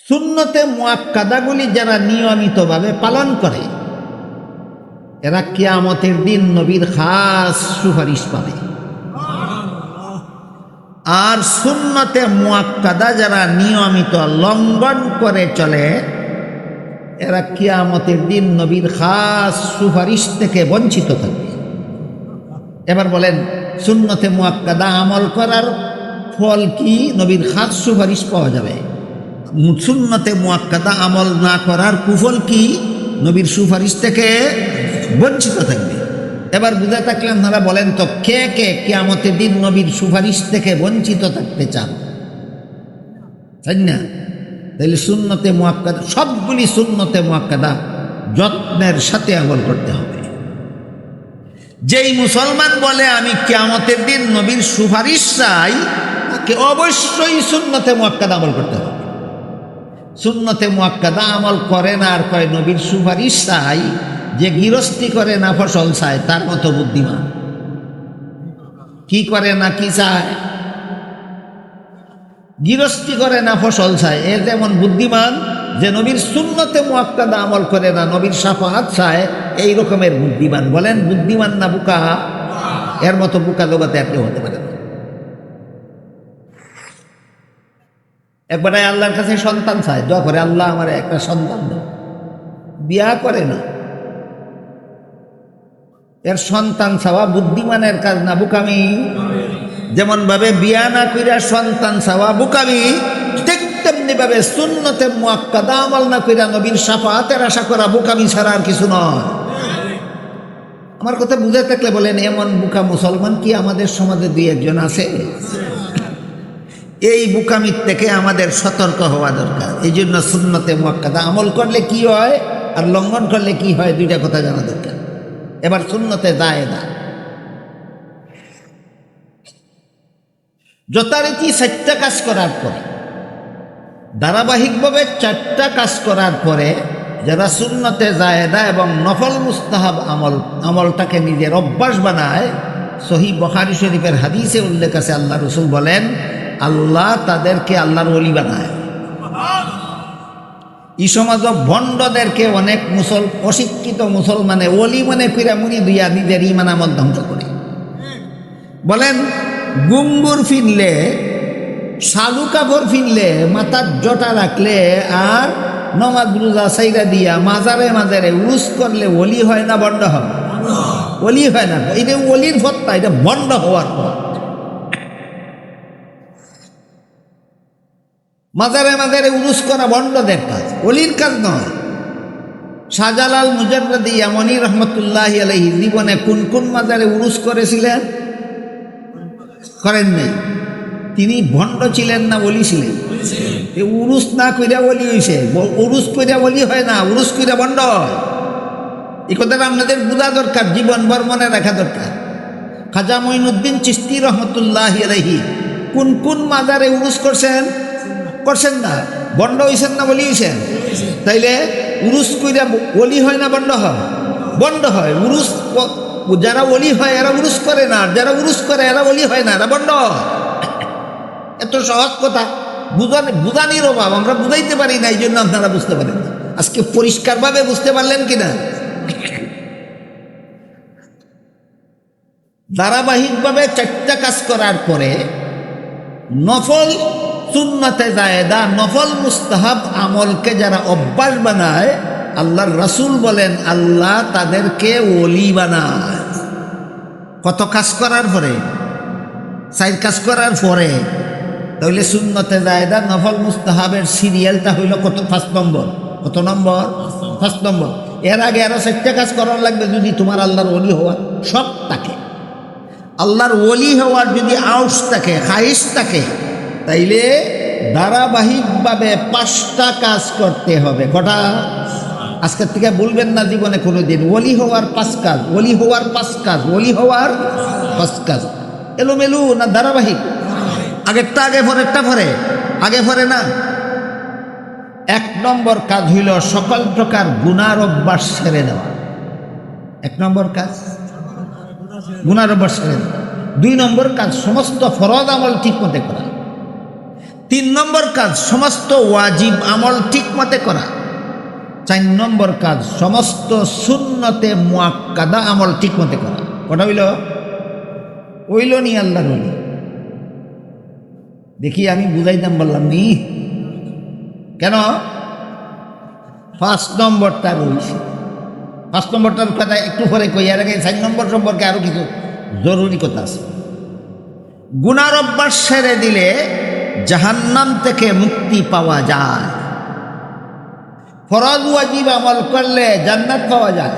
সুন্নতে মুআক্কাদাগুলি যারা নিয়মিতভাবে পালন করে এরা কিয়ামতের দিন নবীর খাস সুপারিশ পাবে। আর সুন্নতে মুআক্কাদা যারা নিয়মিত লঙ্ঘন করে চলে এরা কিয়ামতের দিন নবীর খাস সুপারিশ থেকে বঞ্চিত থাকবে। এবার বলেন, সুন্নতে মুআক্কাদা আমল করার ফল কি? নবীর খাস সুপারিশ পাওয়া যাবে। সুন্নতে মুআক্কাদা আমল না করার কুফল কি? নবীর সুপারিশ থেকে বঞ্চিত থাকবে। এবার বুঝে থাকলে আপনারা বলেন তো, কে কে কিয়ামতের দিন নবীর সুপারিশ থেকে বঞ্চিত থাকতে চান? তাই না? তাহলে সুন্নতে মুআক্কাদা, সবগুলি সুন্নতে মুআক্কাদা যত্নের সাথে আমল করতে হবে। যেই মুসলমান বলে আমি কিয়ামতের দিন নবীর সুপারিশ চাই, তাকে অবশ্যই সুন্নতে মুআক্কাদা আমল করতে হবে। সুন্নতে মুআক্কাদা আমল করে না আর কয় নবীর সুপারিশ চাই, যে গৃহস্থী করে না ফসল চায় তার মতো বুদ্ধিমান। কি করে না কি চায়? গৃহস্থী করে না ফসল চায়, এ যেমন বুদ্ধিমান যে নবীর সুন্নতে মুআক্কাদা আমল করে না, নবীর শাফাআত চায়, এই রকমের বুদ্ধিমান। বলেন বুদ্ধিমান না বোকা? এর মতো বোকা জগতে আর কেউ হতে পারে না। একবারে আল্লাহর কাছে সন্তান চায়, দোয়া করে আল্লাহ আমার একটা সন্তান দাও, বিয়া করে না। এর সন্তান চাওয়া বুদ্ধিমানের কাজ না, বোকামি। যেমন ভাবে বিয়া না কইরা সন্তান চাওয়া বোকামি, ঠিক তেমনি ভাবে সুন্নতে মুআক্কাদা আমল না কইরা নবীর শাফাআতের আশা করা বোকামি ছাড়া আর কিছু নয়। আমার কথা বুঝে থাকলে বলেন, এমন বোকা মুসলমান কি আমাদের সমাজে দুই একজন আছে? এই বোকামির থেকে আমাদের সতর্ক হওয়া দরকার। এই জন্য সুন্নতে মুআক্কাদা আমল করলে কি হয় আর লঙ্ঘন করলে কি হয়, দুইটা কথা জানা দরকার। এবার সুন্নতে জায়েদা, যথারীতি 4টা কাজ করার পরে, ধারাবাহিকভাবে 4টা কাজ করার পরে যারা সুন্নতে জায়েদা এবং নফল মুস্তাহাব আমলটাকে নিজের অভ্যাস বানায়, সহিহ বুখারী শরীফের হাদিসে উল্লেখ আছে, আল্লাহ রাসূল বলেন আল্লাহ তাদেরকে আল্লাহর ওলি বানায়। এই সমাজ ভণ্ডদেরকে অনেক অশিক্ষিত মুসলমানে ওলি মনে কইরা মুড়ি দুইয়া নিজের ঈমান আমল ধ্বংস করে। বলেন গুঙ্গুর ফিনলে, শালু কাপড় ফিনলে, মাথার জটা রাখলে আর নমাজ রোজা সাইরা দিয়া মাজারে মাজারে উরুস করলে ওলি হয় না ভণ্ড হয়? ওলি হয় না। এটা ওলির পথ না, এটা ভণ্ড হওয়ার পথ। মাজারে মাজারে উরুস করা ভণ্ডদের কাজ, ওলির কাজ নয়। শাহজালাল মুজাররদি ইয়ামানি রহমতুল্লাহি আলাইহি জীবনে কোন কোন মাজারে উরুস করেছিলেন? করেন নাই। তিনি ভণ্ড ছিলেন না ওলি ছিলেন? উরুস না কইরা ওলি হইছে। উরুস কইরা ওলি হয় না, উরুস কইরা ভণ্ড হয়। এই কথাটা আপনাদের বোঝা দরকার, জীবনভর মনে রাখা দরকার। খাজা মঈনুদ্দিন চিশতি রহমতুল্লাহি আলাইহি কোন কোন মাজারে উরুস করছেন? করছেন না। ভণ্ড হইছেন না ওলি হইছেন? তাইলে উরুস কইরা ওলি হয় না ভণ্ড হয়? ভণ্ড হয়। উরুস যারা ওলি হয় এরা উরুস করে না, যারা উরুস করে এরা ওলি হয় না, এরা ভণ্ড। এত সহজ কথা, বুঝানির অভাব, আমরা বুঝাইতে পারি না, এই জন্য আপনারা বুঝতে পারেন। আজকে পরিষ্কারভাবে বুঝতে পারলেন কিনা? ধারাবাহিকভাবে 4টা কাজ করার পরে নফল সুন্নতে জায়েদা, নফল মুস্তাহাব আমলকে যারা অভ্যাস বানায়, আল্লাহর রাসূল বলেন আল্লাহ তাদেরকে ওলি বানায়। কত কাজ করার পরে? 4 কাজ করার পরে। তাহলে সুন্নতে জায়েদা নফল মুস্তাহাবের সিরিয়ালটা হইল কত? 5 নম্বর। কত নম্বর? 5 নম্বর। এর আগে আরো 4টা কাজ করার লাগবে যদি তোমার আল্লাহর ওলি হওয়ার শখ থাকে, আল্লাহর ওলি হওয়ার যদি আউস থাকে, খাইশ থাকে, তাইলে ধারাবাহিকভাবে 5টা কাজ করতে হবে। কটা? আজকের থেকে বলবেন না জীবনে কোনোদিন ওলি হওয়ার 5 কাজ, ওলি হওয়ার 5 কাজ, ওলি হওয়ার 5 কাজ। এলোমেলু না ধারাবাহিক? আগেরটা আগে, পরেরটা পরে? আগে পরে না। 1 নম্বর কাজ হইল সকল প্রকার গুনার অভ্যাস ছেড়ে দেওয়া। 1 নম্বর কাজ গুনার অভ্যাস ছেড়ে দেওয়া। 2 নম্বর কাজ সমস্ত ফরজ আমল ঠিক মতো করা। 3 নম্বর কাজ সমস্ত ওয়াজিব আমল ঠিক মতে করা। 4 নম্বর কাজ সমস্ত সুন্নতে মুআক্কাদা আমল ঠিক মতে করা। কটা হইল নি আল্লাহর ওলি? দেখি আমি বুঝাইতাম বললাম নি কেন? 5 নম্বরটা রয়েছে। 5 নম্বরটার কথা একটু পরে কই, আর আগে 4 নম্বর সম্পর্কে আরো কিছু জরুরি কথা আছে। গুনার অভ্যাস ছেড়ে দিলে জাহান্নাম থেকে মুক্তি পাওয়া যায়। ফরজ ওয়াজিব আমল করলে জান্নাত পাওয়া যায়।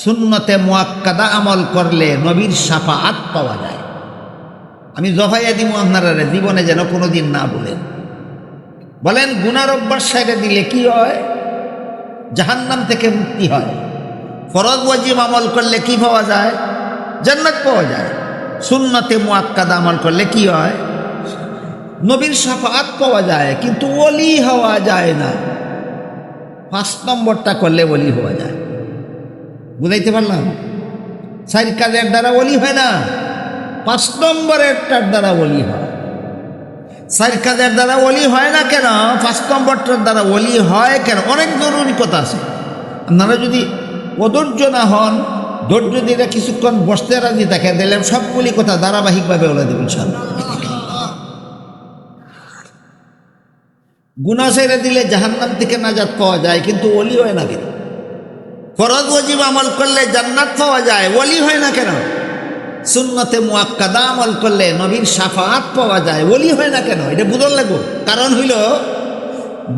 সুন্নতে মুআক্কাদা আমল করলে নবীর শাফাআত পাওয়া যায়। আমি জফাইয়া দিব আপনারা, জীবনে যেন কোনোদিন না বলেন গুনার অভ্যাস ছেড়ে দিলে কি হয়? জাহান্নাম থেকে মুক্তি হয়। ফরজ ওয়াজিব আমল করলে কি পাওয়া যায়? জান্নাত পাওয়া যায়। সুন্নতে মুআক্কাদা আমল করলে কি হয়? নবীর শাফাআত পাওয়া যায়, কিন্তু ওলি হওয়া যায় না। 5 নম্বরটা করলে ওলি হওয়া যায়। বুঝাইতে পারলাম? 4 কাজের দ্বারা ওলি হয় না, 5 নম্বরেরটার দ্বারা ওলি হয়। 4 কাজের দ্বারা ওলি হয় না কেন? 5 নম্বরটার দ্বারা ওলি হয় কেন? অনেক জরুরি কথা আছে। আপনারা যদি অধৈর্য না হন, ধৈর্য দিয়ে কিছুক্ষণ বসতে রাজি থাকে, দিলেন সবগুলি কথা ধারাবাহিকভাবে বলে দেবেন ইনশাআল্লাহ। গুনাহ ছেড়ে দিলে জাহান্নাম থেকে নাজাত পাওয়া যায়, কিন্তু ওলি হয় না কেন? ফরজ ওয়াজিব আমল করলে জান্নাত পাওয়া যায়, ওলি হয় না কেন? সুন্নতে মুআক্কাদা আমল করলে নবীর শাফাআত পাওয়া যায়, ওলি হয় না কেন? এটা বুঝন লাগবে। কারণ হইল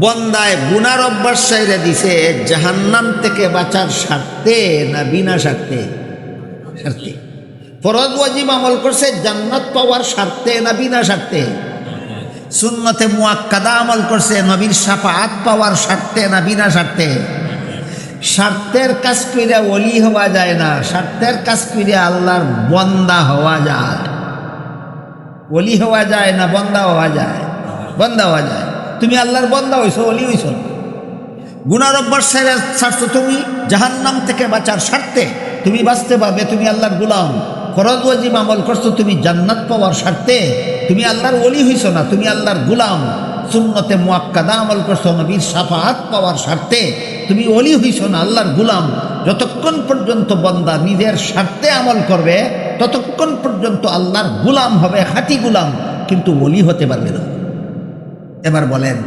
বন্দায় গুনার অভ্যাস ছেড়ে দিছে জাহান্নাম থেকে বাঁচার স্বার্থে না বিনা স্বার্থে? স্বার্থে। ফরজ ওয়াজিব আমল করছে জান্নাত পাওয়ার স্বার্থে না বিনা স্বার্থে? সুন্নতে মুআক্কাদা আমল করছে নবীর শাফাআত পাওয়ার স্বার্থে না বিনা স্বার্থে? স্বার্থের কাজ করে ওলি হওয়া যায় না, স্বার্থের কাজ করে আল্লাহর বন্দা হওয়া যায়। ওলি হওয়া যায় না বন্দা হওয়া যায়? বন্দা হওয়া যায়। তুমি আল্লাহর বন্দা হইছো, ওলি হইছো না। গুনার অভ্যাস ছাড়ছো তুমি জাহান্নাম থেকে বাঁচার স্বার্থে, তুমি বাঁচতে পারবে, তুমি আল্লাহর গোলাম। ফরজ ওয়াজিব আমল করছো তুমি জান্নাত পাওয়ার স্বার্থে, তুমি আল্লাহর ওলি হইছো না, তুমি আল্লাহর গোলাম। সুন্নতে মুআক্কাদা আমল করছো নবীর শাফাআত পাওয়ার স্বার্থে, তুমি ওলি হইছো না, আল্লাহর গোলাম। যতক্ষণ পর্যন্ত বান্দা নিজের স্বার্থে আমল করবে ততক্ষণ পর্যন্ত আল্লাহর গোলাম হবে, খাঁটি গোলাম, কিন্তু ওলি হতে পারবে না। এবার বলেন